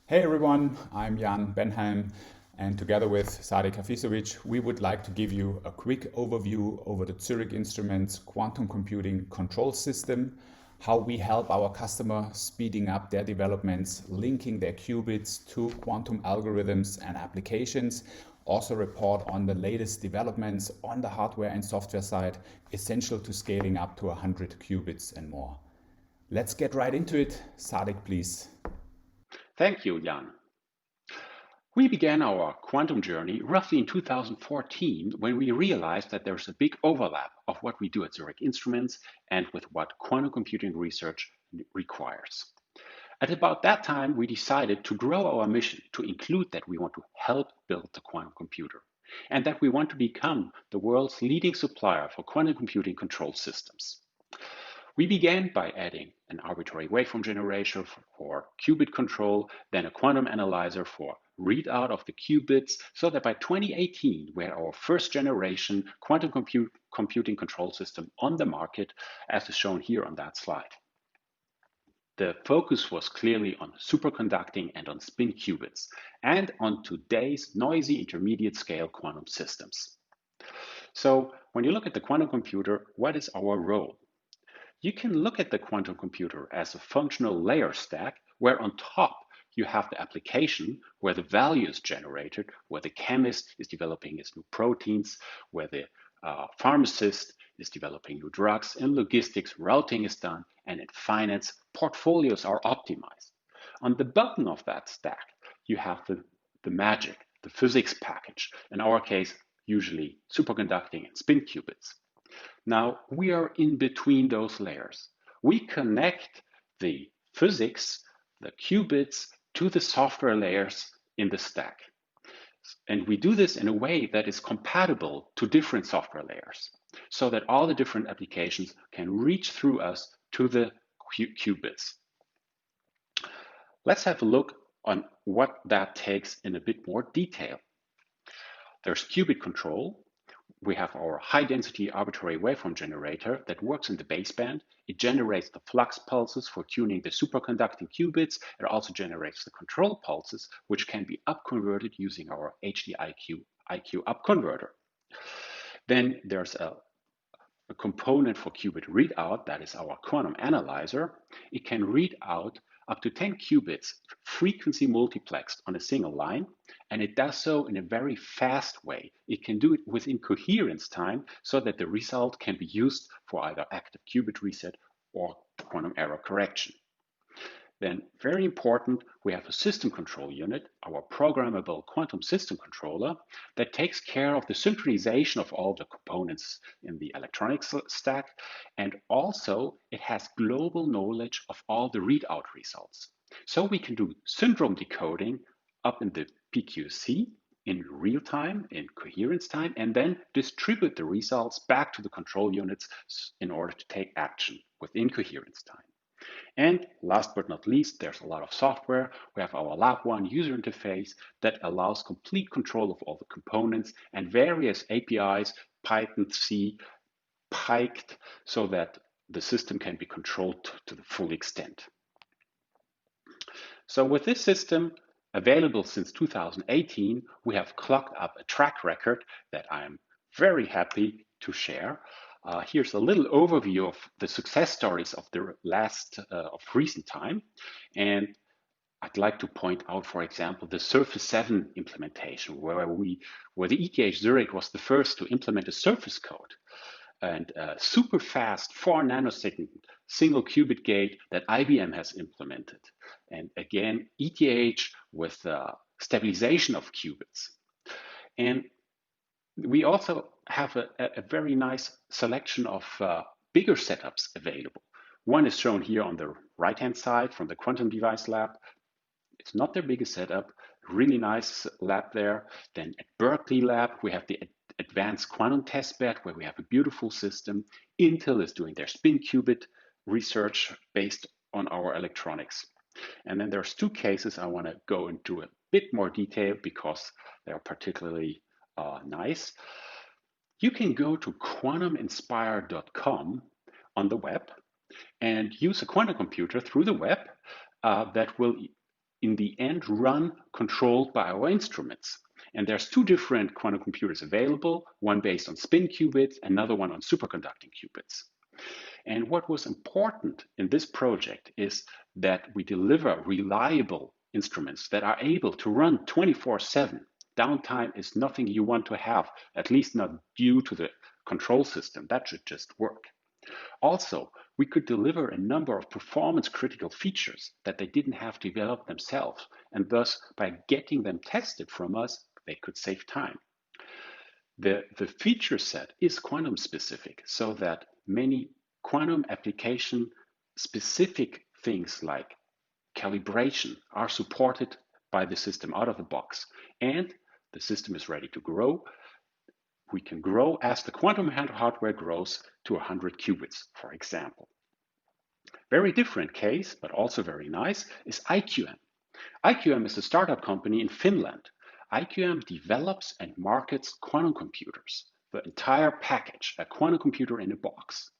Hey everyone, I'm Jan Benhelm, and together with Sadik Hafizovic, we would like to give you a quick overview over the Zurich Instruments quantum computing control system, how we help our customer speeding up their developments, linking their qubits to quantum algorithms and applications, also report on the latest developments on the hardware and software side, essential to scaling up to 100 qubits and more. Let's get right into it. Sadik, please. Thank you, Jan. We began our quantum journey roughly in 2014 when we realized that there's a big overlap of what we do at Zurich Instruments and with what quantum computing research requires. At about that time, we decided to grow our mission to include that we want to help build the quantum computer and that we want to become the world's leading supplier for quantum computing control systems. We began by adding an arbitrary waveform generator for qubit control, then a quantum analyzer for readout of the qubits, so that by 2018 we had our first generation quantum computing control system on the market, as is shown here on that slide. The focus was clearly on superconducting and on spin qubits, and on today's noisy intermediate scale quantum systems. So when you look at the quantum computer, what is our role? You can look at the quantum computer as a functional layer stack where on top you have the application where the value is generated, where the chemist is developing his new proteins, where the pharmacist is developing new drugs. In logistics, routing is done, and in finance, portfolios are optimized. On the bottom of that stack, you have the magic, the physics package. In our case, usually superconducting and spin qubits. Now we are in between those layers. We connect the physics, the qubits, to the software layers in the stack. And we do this in a way that is compatible to different software layers so that all the different applications can reach through us to the qubits. Let's have a look on what that takes in a bit more detail. There's qubit control. We have our high density arbitrary waveform generator that works in the baseband. It generates the flux pulses for tuning the superconducting qubits. It also generates the control pulses, which can be upconverted using our HDIQ IQ upconverter. Then there's a component for qubit readout, that is our quantum analyzer. It can read out up to 10 qubits frequency multiplexed on a single line, and it does so in a very fast way. It can do it within coherence time so that the result can be used for either active qubit reset or quantum error correction. Then, very important, we have a system control unit, our programmable quantum system controller, that takes care of the synchronization of all the components in the electronics stack. And also, it has global knowledge of all the readout results. So we can do syndrome decoding up in the PQC in real time, in coherence time, and then distribute the results back to the control units in order to take action within coherence time. And last but not least, there's a lot of software. We have our Lab1 user interface that allows complete control of all the components and various APIs, Python, C, piked, so that the system can be controlled to the full extent. So with this system available since 2018, we have clocked up a track record that I'm very happy to share. Here's a little overview of the success stories of the recent time. And I'd like to point out, for example, the Surface 7 implementation, where the ETH Zurich was the first to implement a surface code and super fast 4 nanosecond single qubit gate that IBM has implemented. And again, ETH with stabilization of qubits. And we also have a very nice selection of bigger setups available. One is shown here on the right-hand side from the Quantum Device Lab. It's not their biggest setup, really nice lab there. Then at Berkeley Lab, we have the Advanced Quantum Testbed, where we have a beautiful system. Intel is doing their spin qubit research based on our electronics. And then there's two cases I want to go into a bit more detail because they are particularly nice. You can go to quantuminspire.com on the web and use a quantum computer through the web that will in the end run controlled by our instruments. And there's two different quantum computers available, one based on spin qubits, another one on superconducting qubits. And what was important in this project is that we deliver reliable instruments that are able to run 24/7. Downtime is nothing you want to have, at least not due to the control system. That should just work. Also, we could deliver a number of performance critical features that they didn't have to develop themselves, and thus by getting them tested from us, they could save time. The feature set is quantum specific, so that many quantum application specific things like calibration are supported by the system out of the box, and the system is ready to grow. We can grow as the quantum hardware grows to 100 qubits, for example. Very different case, but also very nice, is IQM. IQM is a startup company in Finland. IQM develops and markets quantum computers, the entire package, a quantum computer in a box.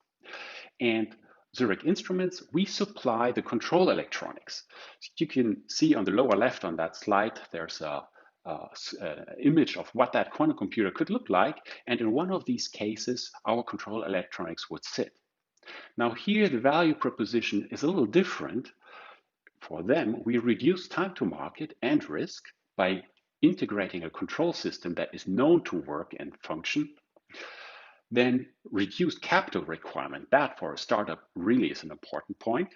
And Zurich Instruments, we supply the control electronics. You can see on the lower left on that slide, there's a image of what that quantum computer could look like. And in one of these cases, our control electronics would sit. Now here, the value proposition is a little different. For them, we reduce time to market and risk by integrating a control system that is known to work and function. Then reduced capital requirement. That for a startup really is an important point.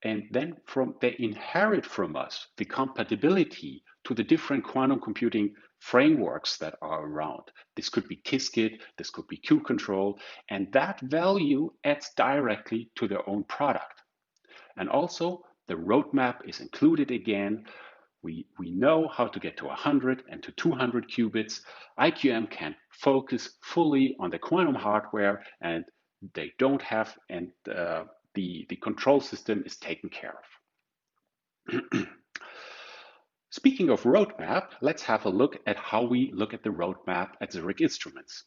And then they inherit from us the compatibility to the different quantum computing frameworks that are around. This could be Qiskit, this could be Q-control, and that value adds directly to their own product. And also the roadmap is included again. We know how to get to 100 and to 200 qubits. IQM can focus fully on the quantum hardware, and they don't have, and the control system is taken care of. Speaking of roadmap, let's have a look at how we look at the roadmap at Zurich Instruments.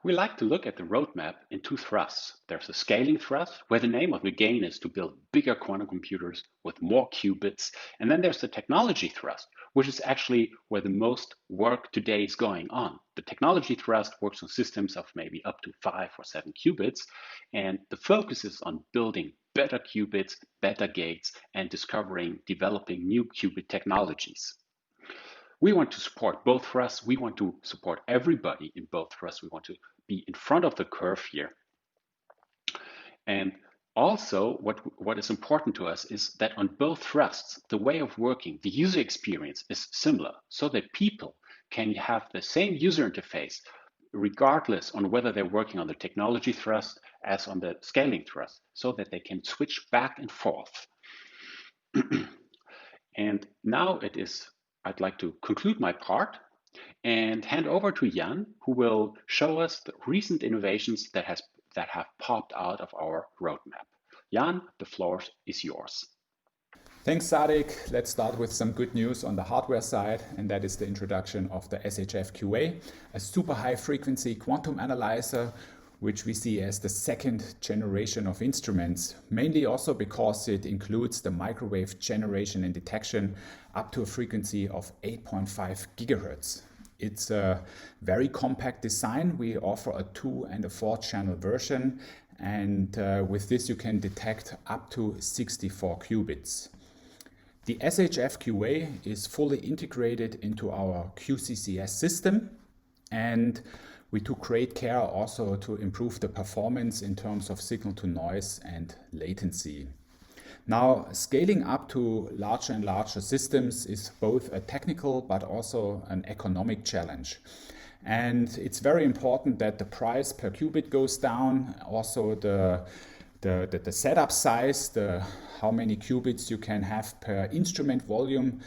We like to look at the roadmap in two thrusts. There's a scaling thrust, where the name of the game is to build bigger quantum computers with more qubits. And then there's the technology thrust, which is actually where the most work today is going on. The technology thrust works on systems of maybe up to 5 or 7 qubits. And the focus is on building better qubits, better gates, and developing new qubit technologies. We want to support both thrusts. We want to support everybody in both thrusts. We want to be in front of the curve here. And also what is important to us is that on both thrusts, the way of working, the user experience is similar, so that people can have the same user interface regardless on whether they're working on the technology thrust as on the scaling thrust, so that they can switch back and forth. And now I'd like to conclude my part and hand over to Jan, who will show us the recent innovations that have popped out of our roadmap. Jan, the floor is yours. Thanks, Sadik. Let's start with some good news on the hardware side, and that is the introduction of the SHFQA, a super high frequency quantum analyzer, which we see as the second generation of instruments, mainly also because it includes the microwave generation and detection up to a frequency of 8.5 gigahertz. It's a very compact design. We offer a 2 and a 4 channel version, and with this you can detect up to 64 qubits. The SHFQA is fully integrated into our QCCS system, and we took great care also to improve the performance in terms of signal to noise and latency. Now, scaling up to larger and larger systems is both a technical but also an economic challenge. And it's very important that the price per qubit goes down, also the setup size, how many qubits you can have per instrument volume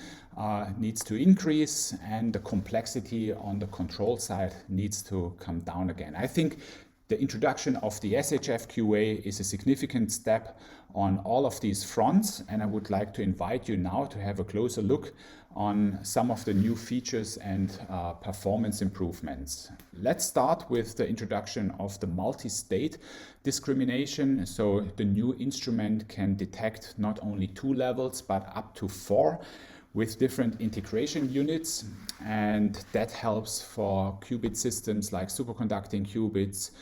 needs to increase, and the complexity on the control side needs to come down again. I think The introduction of the SHFQA is a significant step on all of these fronts, and I would like to invite you now to have a closer look on some of the new features and performance improvements. Let's start with the introduction of the multi-state discrimination. So the new instrument can detect not only 2 levels but up to 4 with different integration units, and that helps for qubit systems like superconducting qubits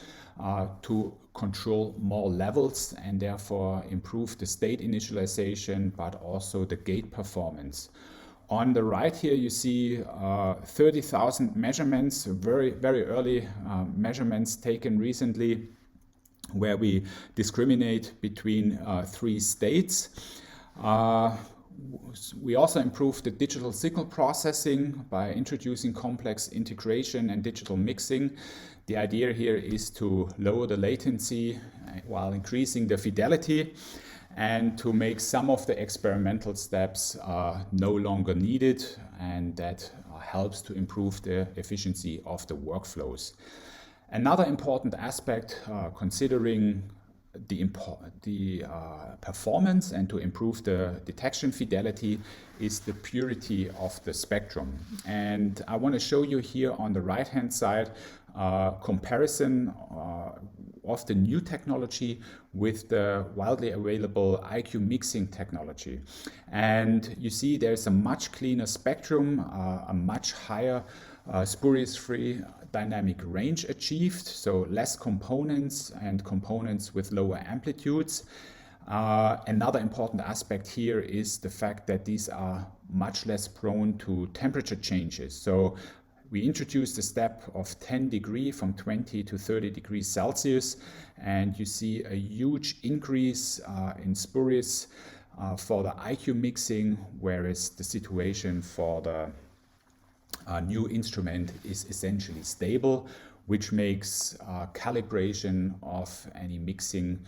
to control more levels and therefore improve the state initialization but also the gate performance. On the right here you see 30,000 measurements, very early measurements taken recently, where we discriminate between 3 states. We also improved the digital signal processing by introducing complex integration and digital mixing. The idea here is to lower the latency while increasing the fidelity, and to make some of the experimental steps no longer needed, and that helps to improve the efficiency of the workflows. Another important aspect considering the performance and to improve the detection fidelity is the purity of the spectrum. And I want to show you here on the right hand side comparison of the new technology with the widely available IQ mixing technology. And you see there's a much cleaner spectrum, a much higher spurious-free dynamic range achieved, so less components and components with lower amplitudes. Another important aspect here is the fact that these are much less prone to temperature changes. So we introduced a step of 10 degrees from 20 to 30 degrees Celsius, and you see a huge increase in spurious for the IQ mixing, whereas the situation for the new instrument is essentially stable, which makes calibration of any mixing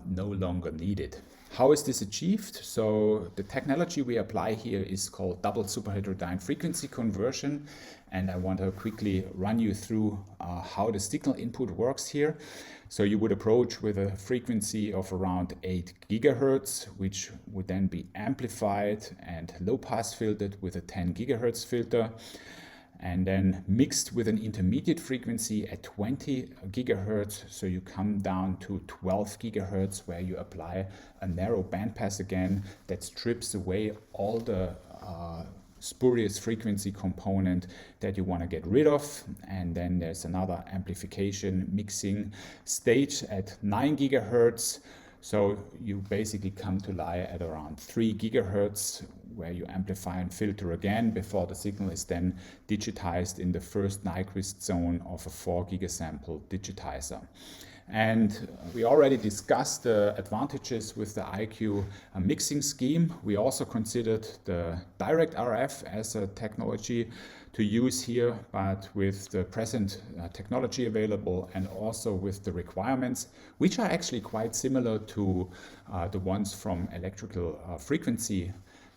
no longer needed. How is this achieved? So the technology we apply here is called double superheterodyne frequency conversion, and I want to quickly run you through how the signal input works here. So you would approach with a frequency of around 8 gigahertz, which would then be amplified and low pass filtered with a 10 gigahertz filter, and then mixed with an intermediate frequency at 20 gigahertz. So you come down to 12 gigahertz, where you apply a narrow bandpass again that strips away all the spurious frequency component that you want to get rid of. And then there's another amplification mixing stage at 9 gigahertz. So you basically come to lie at around 3 gigahertz, where you amplify and filter again before the signal is then digitized in the first Nyquist zone of a 4 gigasample digitizer. And we already discussed the advantages with the IQ mixing scheme. We also considered the direct RF as a technology to use here, but with the present technology available and also with the requirements, which are actually quite similar to the ones from electrical frequency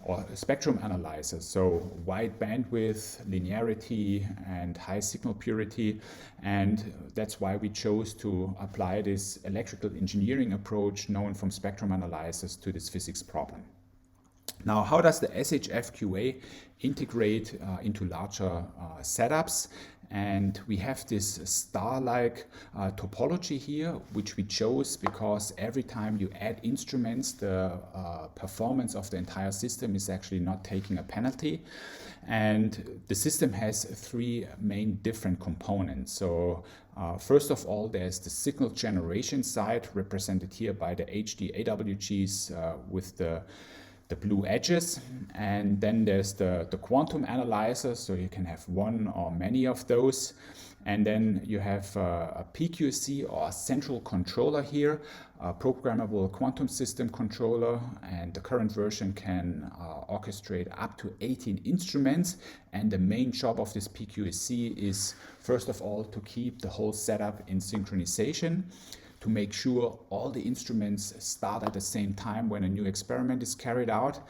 or spectrum analyzers, so wide bandwidth, linearity, and high signal purity. And that's why we chose to apply this electrical engineering approach known from spectrum analyzers to this physics problem. Now, how does the SHFQA integrate into larger setups? And we have this star-like topology here, which we chose because every time you add instruments, the performance of the entire system is actually not taking a penalty. And the system has 3 main different components. So first of all, there's the signal generation side, represented here by the HD AWGs with the blue edges, and then there's the quantum analyzer, so you can have one or many of those, and then you have a PQC or a central controller here, a programmable quantum system controller, and the current version can orchestrate up to 18 instruments. And the main job of this PQC is first of all to keep the whole setup in synchronization, to make sure all the instruments start at the same time when a new experiment is carried out.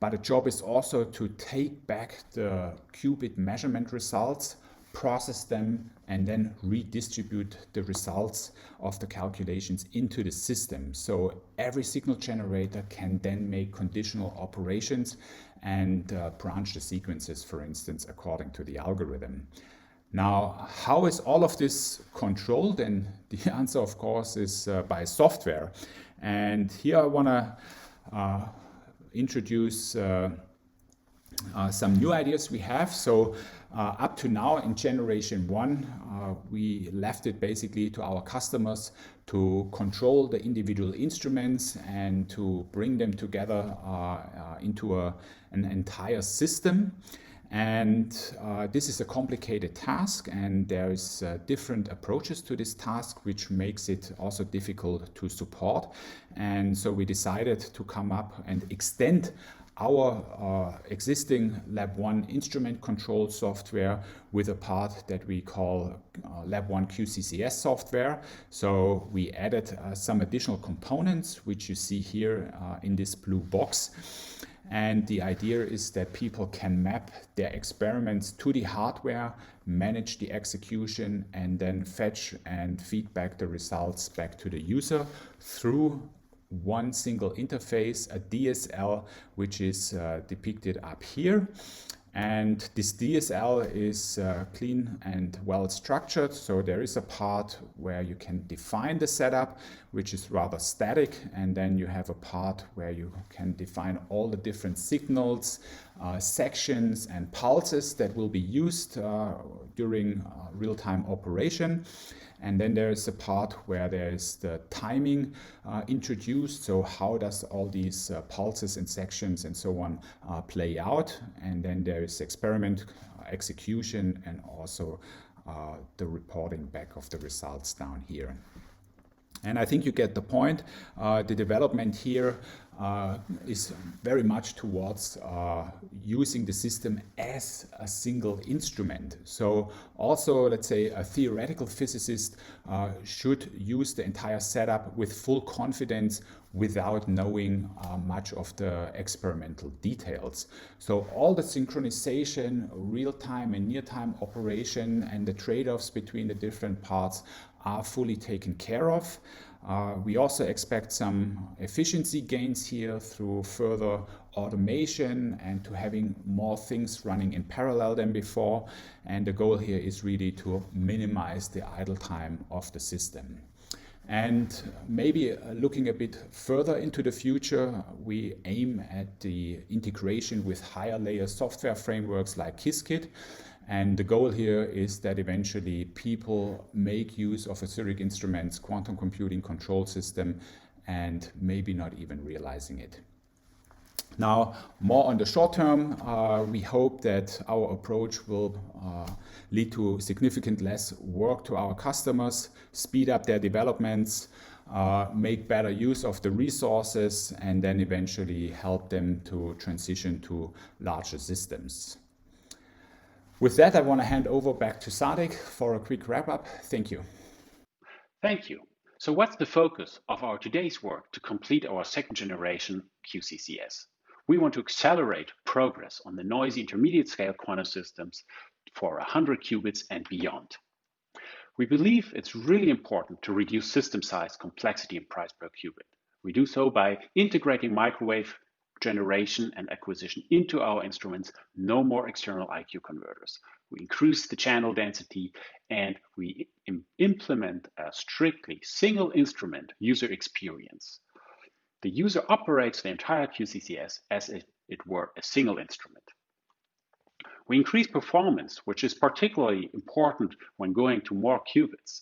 But the job is also to take back the qubit measurement results process them, and then redistribute the results of the calculations into the system. So every signal generator can then make conditional operations and branch the sequences, for instance, according to the algorithm. Now, how is all of this controlled? And the answer, of course, is by software. And here I want to introduce some new ideas we have. So up to now in generation 1, we left it basically to our customers to control the individual instruments and to bring them together into an entire system. And this is a complicated task, and there's different approaches to this task, which makes it also difficult to support. And so we decided to come up and extend our existing Lab1 instrument control software with a part that we call Lab1 QCCS software. So we added some additional components, which you see here in this blue box. And the idea is that people can map their experiments to the hardware, manage the execution, and then fetch and feedback the results back to the user through one single interface, a DSL, which is depicted up here. And this DSL is clean and well structured. So there is a part where you can define the setup, which is rather static. And then you have a part where you can define all the different signals, sections and pulses that will be used during real-time operation. And then there is a part where there is the timing introduced. So how does all these pulses and sections and so on play out? And then there is experiment execution and also the reporting back of the results down here. And I think you get the point. The development here is very much towards using the system as a single instrument. So also, let's say, a theoretical physicist should use the entire setup with full confidence without knowing much of the experimental details. So all the synchronization, real-time and near-time operation, and the trade-offs between the different parts are fully taken care of. We also expect some efficiency gains here through further automation and to having more things running in parallel than before. And the goal here is really to minimize the idle time of the system. And maybe looking a bit further into the future, we aim at the integration with higher layer software frameworks like Qiskit. And the goal here is that eventually people make use of a Zurich Instruments quantum computing control system and maybe not even realizing it. Now, more on the short term, we hope that our approach will lead to significant less work to our customers, speed up their developments, make better use of the resources, and then eventually help them to transition to larger systems. With that, I want to hand over back to Sadik for a quick wrap-up. Thank you. Thank you. So what's the focus of our today's work to complete our second generation QCCS? We want to accelerate progress on the noisy intermediate scale quantum systems for 100 qubits and beyond. We believe it's really important to reduce system size, complexity, and price per qubit. We do so by integrating microwave generation and acquisition into our instruments, no more external IQ converters. We increase the channel density and we implement a strictly single instrument user experience. The user operates the entire QCCS as if it were a single instrument. We increase performance, which is particularly important when going to more qubits.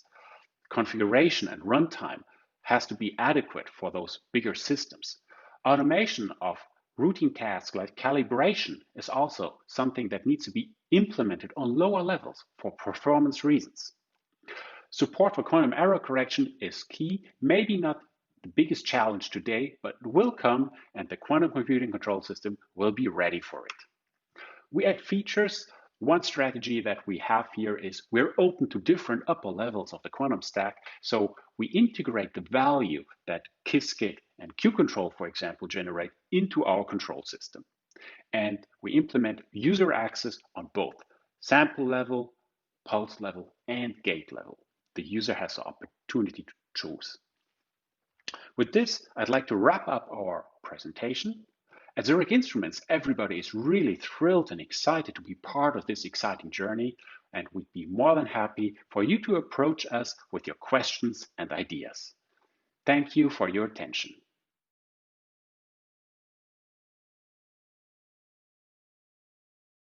Configuration and runtime has to be adequate for those bigger systems. Automation of routine tasks like calibration is also something that needs to be implemented on lower levels for performance reasons. Support for quantum error correction is key, maybe not the biggest challenge today, but it will come and the quantum computing control system will be ready for it. We add features. One strategy that we have here is we're open to different upper levels of the quantum stack. So we integrate the value that Qiskit and Q-Control, for example, generate into our control system. And we implement user access on both sample level, pulse level, and gate level. The user has the opportunity to choose. With this, I'd like to wrap up our presentation. At Zurich Instruments, everybody is really thrilled and excited to be part of this exciting journey, and we'd be more than happy for you to approach us with your questions and ideas. Thank you for your attention.